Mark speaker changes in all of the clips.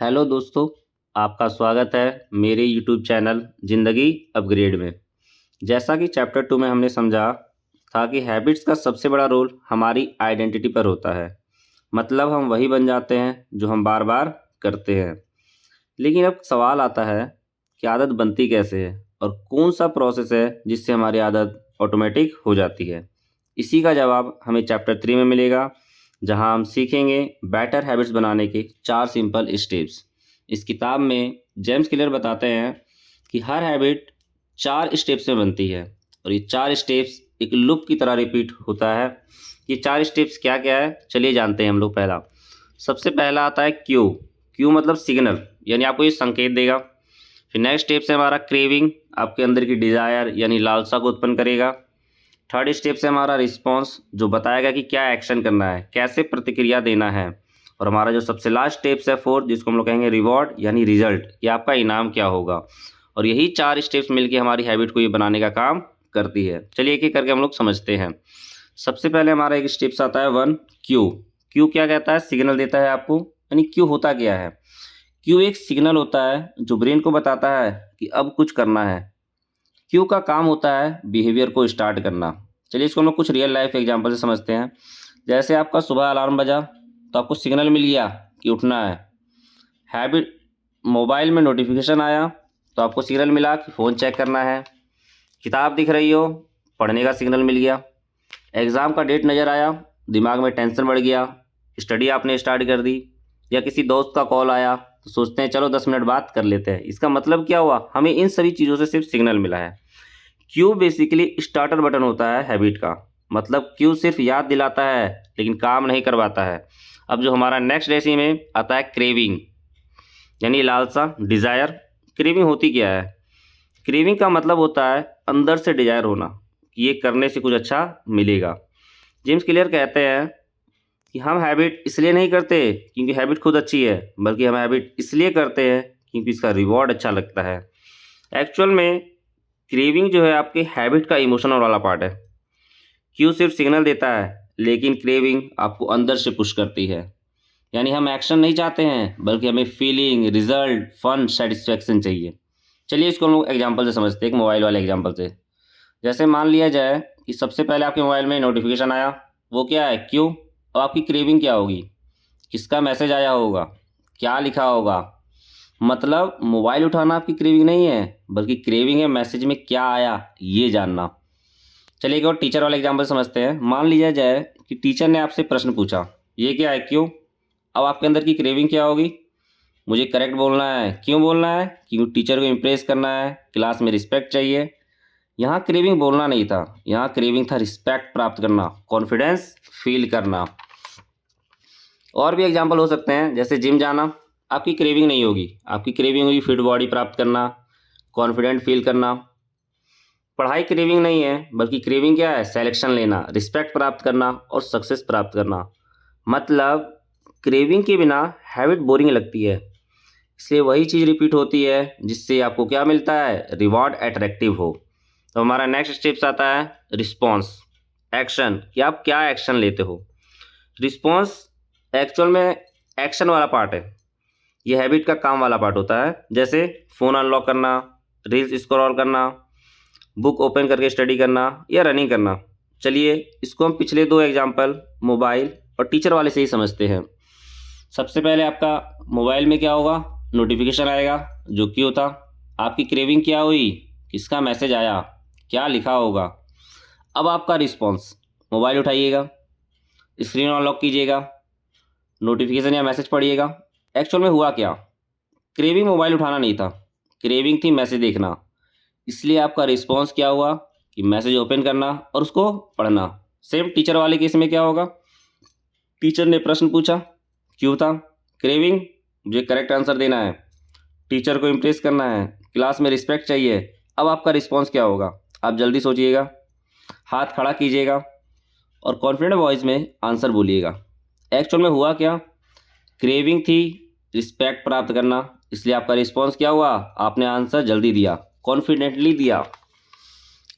Speaker 1: Hello दोस्तों, आपका स्वागत है मेरे यूट्यूब चैनल ज़िंदगी अपग्रेड में। जैसा कि चैप्टर 2 में हमने समझा था कि हैबिट्स का सबसे बड़ा रोल हमारी आइडेंटिटी पर होता है। मतलब हम वही बन जाते हैं जो हम बार बार करते हैं। लेकिन अब सवाल आता है कि आदत बनती कैसे है और कौन सा प्रोसेस है जिससे हमारी आदत ऑटोमेटिक हो जाती है। इसी का जवाब हमें चैप्टर 3 में मिलेगा, जहां हम सीखेंगे बेटर हैबिट्स बनाने के 4 सिंपल स्टेप्स। इस किताब में जेम्स क्लियर बताते हैं कि हर हैबिट 4 स्टेप्स में बनती है और ये 4 स्टेप्स एक लूप की तरह रिपीट होता है। ये 4 स्टेप्स क्या क्या है, चलिए जानते हैं हम लोग। पहला, सबसे पहला आता है क्यू। क्यू मतलब सिग्नल, यानी आपको ये संकेत देगा। फिर नेक्स्ट स्टेप से हमारा क्रेविंग, आपके अंदर की डिज़ायर यानी लालसा को उत्पन्न करेगा। थर्ड स्टेप से हमारा रिस्पॉन्स, जो बताएगा कि क्या एक्शन करना है, कैसे प्रतिक्रिया देना है। और हमारा जो सबसे लास्ट स्टेप्स है फोर्थ, जिसको हम लोग कहेंगे रिवॉर्ड यानी रिजल्ट, कि आपका इनाम क्या होगा। और यही 4 स्टेप्स मिलके हमारी हैबिट को ये बनाने का काम करती है। चलिए एक एक करके हम लोग समझते हैं। सबसे पहले हमारा एक स्टेप्स आता है 1, क्यू। क्यू क्या कहता है, सिग्नल देता है आपको। यानी क्यू होता क्या है? क्यू एक सिग्नल होता है जो ब्रेन को बताता है कि अब कुछ करना है। क्यू का काम होता है बिहेवियर को स्टार्ट करना। चलिए इसको हम लोग कुछ रियल लाइफ एग्जांपल से समझते हैं। जैसे आपका सुबह अलार्म बजा तो आपको सिग्नल मिल गया कि उठना है। हैबिट, मोबाइल में नोटिफिकेशन आया तो आपको सिग्नल मिला कि फ़ोन चेक करना है। किताब दिख रही हो, पढ़ने का सिग्नल मिल गया। एग्ज़ाम का डेट नज़र आया, दिमाग में टेंशन बढ़ गया, स्टडी आपने स्टार्ट कर दी। या किसी दोस्त का कॉल आया तो सोचते हैं चलो 10 मिनट बात कर लेते हैं। इसका मतलब क्या हुआ, हमें इन सभी चीज़ों से सिर्फ सिग्नल मिला है। क्यू बेसिकली स्टार्टर बटन होता है हैबिट का। मतलब क्यू सिर्फ याद दिलाता है लेकिन काम नहीं करवाता है। अब जो हमारा नेक्स्ट रेसी में आता है क्रेविंग, यानी लालसा, डिज़ायर। क्रेविंग होती क्या है? क्रेविंग का मतलब होता है अंदर से डिजायर होना कि ये करने से कुछ अच्छा मिलेगा। जेम्स क्लियर कहते हैं कि हम हैबिट इसलिए नहीं करते क्योंकि हैबिट खुद अच्छी है, बल्कि हम हैबिट इसलिए करते हैं क्योंकि इसका रिवॉर्ड अच्छा लगता है। एक्चुअल में क्रेविंग जो है आपके हैबिट का इमोशनल वाला पार्ट है। क्यू सिर्फ सिग्नल देता है लेकिन क्रेविंग आपको अंदर से पुश करती है। यानी हम एक्शन नहीं चाहते हैं बल्कि हमें फीलिंग, रिजल्ट, फन, सेटिस्फेक्शन चाहिए। चलिए इसको हम लोग एग्जाम्पल से समझते हैं, एक मोबाइल वाले एग्जाम्पल से। जैसे मान लिया जाए कि सबसे पहले आपके मोबाइल में नोटिफिकेशन आया, वो क्या है, क्यू। अब आपकी क्रेविंग क्या होगी, किसका मैसेज आया होगा, क्या लिखा होगा। मतलब मोबाइल उठाना आपकी क्रेविंग नहीं है, बल्कि क्रेविंग है मैसेज में क्या आया ये जानना। चलिए एक और टीचर वाला एग्जाम्पल समझते हैं। मान लिया जाए कि टीचर ने आपसे प्रश्न पूछा, ये क्या है, क्यों। अब आपके अंदर की क्रेविंग क्या होगी, मुझे करेक्ट बोलना है। क्यों बोलना है? क्योंकि टीचर को इम्प्रेस करना है, क्लास में रिस्पेक्ट चाहिए। यहाँ क्रेविंग बोलना नहीं था, यहाँ क्रेविंग था रिस्पेक्ट प्राप्त करना, कॉन्फिडेंस फील करना। और भी एग्जाम्पल हो सकते हैं, जैसे जिम जाना आपकी क्रेविंग नहीं होगी, आपकी क्रेविंग होगी फिट बॉडी प्राप्त करना, कॉन्फिडेंट फील करना। पढ़ाई क्रेविंग नहीं है, बल्कि क्रेविंग क्या है, सेलेक्शन लेना, रिस्पेक्ट प्राप्त करना और सक्सेस प्राप्त करना। मतलब क्रेविंग के बिना हैबिट बोरिंग लगती है, इसलिए वही चीज़ रिपीट होती है जिससे आपको क्या मिलता है, रिवॉर्ड अट्रैक्टिव हो। तो हमारा नेक्स्ट स्टेप्स आता है रिस्पॉन्स, एक्शन, कि आप क्या एक्शन लेते हो। रिस्पॉन्स एक्चुअल में एक्शन वाला पार्ट है, ये हैबिट का काम वाला पार्ट होता है। जैसे फ़ोन अनलॉक करना, रील्स स्क्रॉल करना, बुक ओपन करके स्टडी करना या रनिंग करना। चलिए इसको हम पिछले 2 एग्जाम्पल मोबाइल और टीचर वाले से ही समझते हैं। सबसे पहले आपका मोबाइल में क्या होगा, नोटिफिकेशन आएगा जो क्यों था। आपकी क्रेविंग क्या हुई, किसका मैसेज आया, क्या लिखा होगा। अब आपका रिस्पॉन्स, मोबाइल उठाइएगा, स्क्रीन अनलॉक कीजिएगा, नोटिफिकेशन या मैसेज पढ़िएगा। एक्चुअल में हुआ क्या, क्रेविंग मोबाइल उठाना नहीं था, क्रेविंग थी मैसेज देखना। इसलिए आपका रिस्पॉन्स क्या हुआ कि मैसेज ओपन करना और उसको पढ़ना। सेम टीचर वाले केस में क्या होगा, टीचर ने प्रश्न पूछा, क्यों था, क्रेविंग, मुझे करेक्ट आंसर देना है, टीचर को इम्प्रेस करना है, क्लास में रिस्पेक्ट चाहिए। अब आपका रिस्पॉन्स क्या होगा, आप जल्दी सोचिएगा, हाथ खड़ा कीजिएगा और कॉन्फिडेंट वॉइस में आंसर बोलिएगा। एक्चुअल में हुआ क्या, क्रेविंग थी रिस्पेक्ट प्राप्त करना, इसलिए आपका रिस्पॉन्स क्या हुआ, आपने आंसर जल्दी दिया, कॉन्फिडेंटली दिया।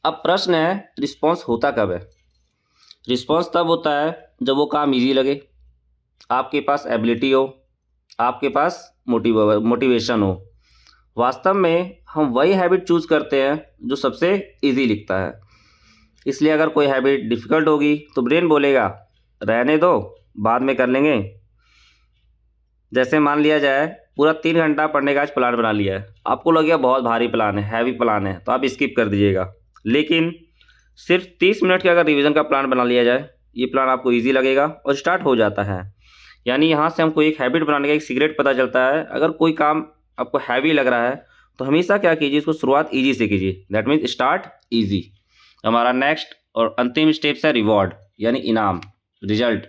Speaker 1: अब प्रश्न है रिस्पॉन्स होता कब है। रिस्पॉन्स तब होता है जब वो काम इजी लगे, आपके पास एबिलिटी हो, आपके पास मोटिवेशन हो। वास्तव में हम वही हैबिट चूज़ करते हैं जो सबसे इजी लिखता है। इसलिए अगर कोई हैबिट डिफ़िकल्ट होगी तो ब्रेन बोलेगा रहने दो, बाद में कर लेंगे। जैसे मान लिया जाए पूरा 3 घंटा पढ़ने का आज प्लान बना लिया है, आपको लगेगा बहुत भारी प्लान है, हैवी प्लान है, तो आप स्किप कर दीजिएगा। लेकिन सिर्फ 30 मिनट का अगर रिवीजन का प्लान बना लिया जाए, ये प्लान आपको ईजी लगेगा और स्टार्ट हो जाता है। यानी यहाँ से हमको एक हैबिट बनाने का एक सीक्रेट पता चलता है। अगर कोई काम आपको हैवी लग रहा है तो हमेशा क्या कीजिए, इसको शुरुआत ईजी से कीजिए। That means start easy. हमारा नेक्स्ट और अंतिम स्टेप्स है रिवॉर्ड, यानी इनाम, रिजल्ट।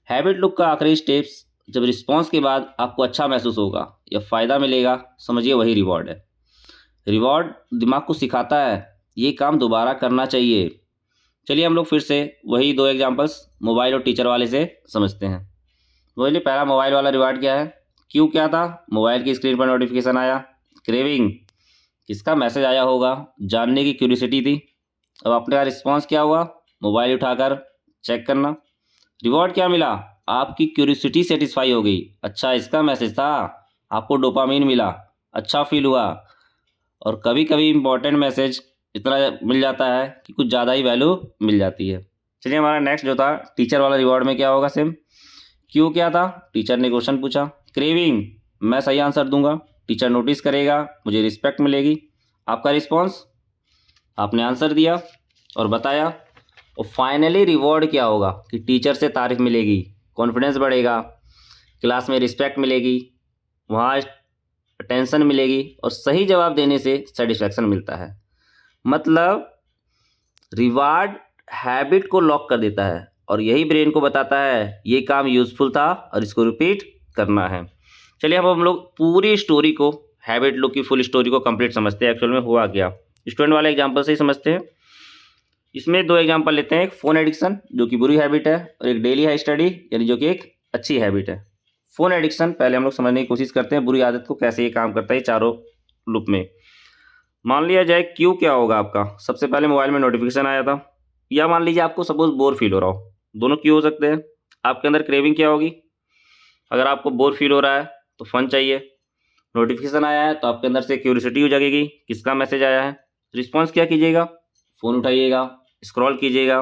Speaker 1: हैबिट लुक का आखिरी स्टेप्स, जब रिस्पॉन्स के बाद आपको अच्छा महसूस होगा या फ़ायदा मिलेगा, समझिए वही रिवॉर्ड है। रिवॉर्ड दिमाग को सिखाता है ये काम दोबारा करना चाहिए। चलिए हम लोग फिर से वही 2 एग्जांपल्स मोबाइल और टीचर वाले से समझते हैं। बोलिए पहला मोबाइल वाला रिवार्ड क्या है? क्यों क्या था? मोबाइल की स्क्रीन पर नोटिफिकेशन आया। क्रेविंग, किसका मैसेज आया होगा, जानने की क्यूरियोसिटी थी। अब अपने का रिस्पॉन्स क्या हुआ? मोबाइल उठाकर चेक करना। रिवॉर्ड क्या मिला? आपकी क्यूरियोसिटी सेटिस्फाई हो गई। अच्छा इसका मैसेज था, आपको डोपामीन मिला, अच्छा फील हुआ। और कभी कभी इंपॉर्टेंट मैसेज इतना मिल जाता है कि कुछ ज़्यादा ही वैल्यू मिल जाती है। चलिए हमारा नेक्स्ट जो था टीचर वाला रिवॉर्ड में क्या होगा? सेम। क्यों क्या था? टीचर ने क्वेश्चन पूछा। क्रेविंग, मैं सही आंसर दूंगा, टीचर नोटिस करेगा, मुझे रिस्पेक्ट मिलेगी। आपका रिस्पॉन्स, आपने आंसर दिया और बताया। और फाइनली रिवॉर्ड क्या होगा कि टीचर से तारीफ मिलेगी, कॉन्फिडेंस बढ़ेगा, क्लास में रिस्पेक्ट मिलेगी, वहाँ अटेंशन मिलेगी और सही जवाब देने से सेटिस्फैक्शन मिलता है। मतलब रिवार्ड हैबिट को लॉक कर देता है और यही ब्रेन को बताता है ये काम यूज़फुल था और इसको रिपीट करना है। चलिए अब हम लोग पूरी स्टोरी को, हैबिट लूप की फुल स्टोरी को कंप्लीट समझते हैं। एक्चुअल में हुआ क्या, स्टूडेंट वाले एग्जांपल से ही समझते हैं। इसमें 2 एग्जांपल लेते हैं, एक फ़ोन एडिक्शन जो कि बुरी हैबिट है और एक डेली हाई स्टडी यानी जो कि एक अच्छी हैबिट है। फ़ोन एडिक्शन पहले हम लोग समझने की कोशिश करते हैं, बुरी आदत को कैसे ये काम करता है चारों लूप में। मान लिया जाए क्यों क्या होगा आपका, सबसे पहले मोबाइल में नोटिफिकेशन आया था, या मान लीजिए आपको सपोज बोर फील हो रहा हो। दोनों क्यों हो सकते हैं। आपके अंदर क्रेविंग क्या होगी, अगर आपको बोर फील हो रहा है तो फन चाहिए। नोटिफिकेशन आया है तो आपके अंदर से क्यूरियोसिटी हो जाएगी, किसका मैसेज आया है। रिस्पॉन्स क्या कीजिएगा, फ़ोन उठाइएगा, स्क्रॉल कीजिएगा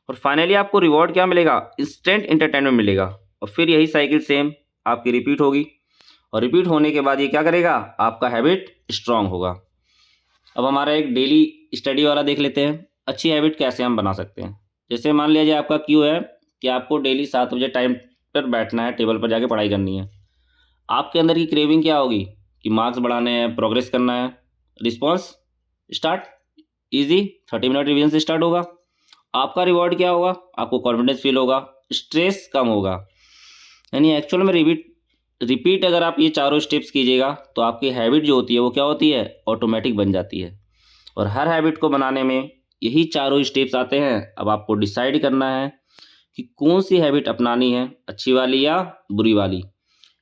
Speaker 1: और फाइनली आपको रिवॉर्ड क्या मिलेगा, इंस्टेंट इंटरटेनमेंट मिलेगा। और फिर यही साइकिल सेम आपकी रिपीट होगी और रिपीट होने के बाद ये क्या करेगा, आपका हैबिट स्ट्रांग होगा। अब हमारा एक डेली स्टडी वाला देख लेते हैं, अच्छी हैबिट कैसे हम बना सकते हैं। जैसे मान लिया जाए आपका क्यू है कि आपको डेली 7 बजे टाइम पर बैठना है, टेबल पर जाके पढ़ाई करनी है। आपके अंदर की क्रेविंग क्या होगी कि मार्क्स बढ़ाने हैं, प्रोग्रेस करना है। Response start easy, 30 minute revision से स्टार्ट होगा। आपका रिवॉर्ड क्या होगा, आपको कॉन्फिडेंस फील होगा, स्ट्रेस कम होगा। यानी एक्चुअल में रिपीट अगर आप ये चारों स्टेप्स कीजिएगा तो आपकी हैबिट जो होती है वो क्या होती है, ऑटोमेटिक बन जाती है। और हर हैबिट को बनाने में यही चारों स्टेप्स आते हैं। अब आपको डिसाइड करना है कि कौन सी हैबिट अपनानी है, अच्छी वाली या बुरी वाली।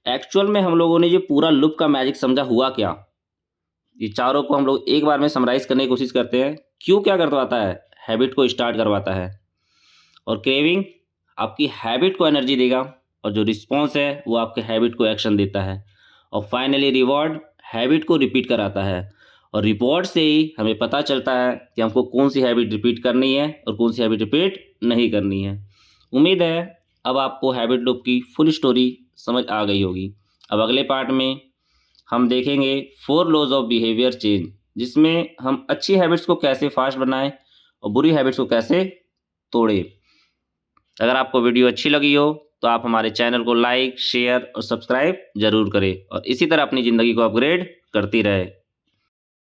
Speaker 1: एक्चुअल में हम लोगों ने ये पूरा लूप का मैजिक समझा हुआ क्या, ये चारों को हम लोग एक बार में समराइज करने की कोशिश करते हैं। क्यों क्या करवाता है, हैबिट को स्टार्ट करवाता है। और क्रेविंग आपकी हैबिट को एनर्जी देगा और जो रिस्पॉन्स है वो आपके हैबिट को एक्शन देता है। और फाइनली रिवॉर्ड हैबिट को रिपीट कराता है और रिवॉर्ड से ही हमें पता चलता है कि हमको कौन सी हैबिट रिपीट करनी है और कौन सी हैबिट रिपीट नहीं करनी है। उम्मीद है अब आपको हैबिट लूप की फुल स्टोरी समझ आ गई होगी। अब अगले पार्ट में हम देखेंगे 4 लॉज ऑफ बिहेवियर चेंज, जिसमें हम अच्छी हैबिट्स को कैसे फास्ट बनाएं और बुरी हैबिट्स को कैसे तोड़ें। अगर आपको वीडियो अच्छी लगी हो तो आप हमारे चैनल को लाइक, शेयर और सब्सक्राइब जरूर करें और इसी तरह अपनी ज़िंदगी को अपग्रेड करती रहे।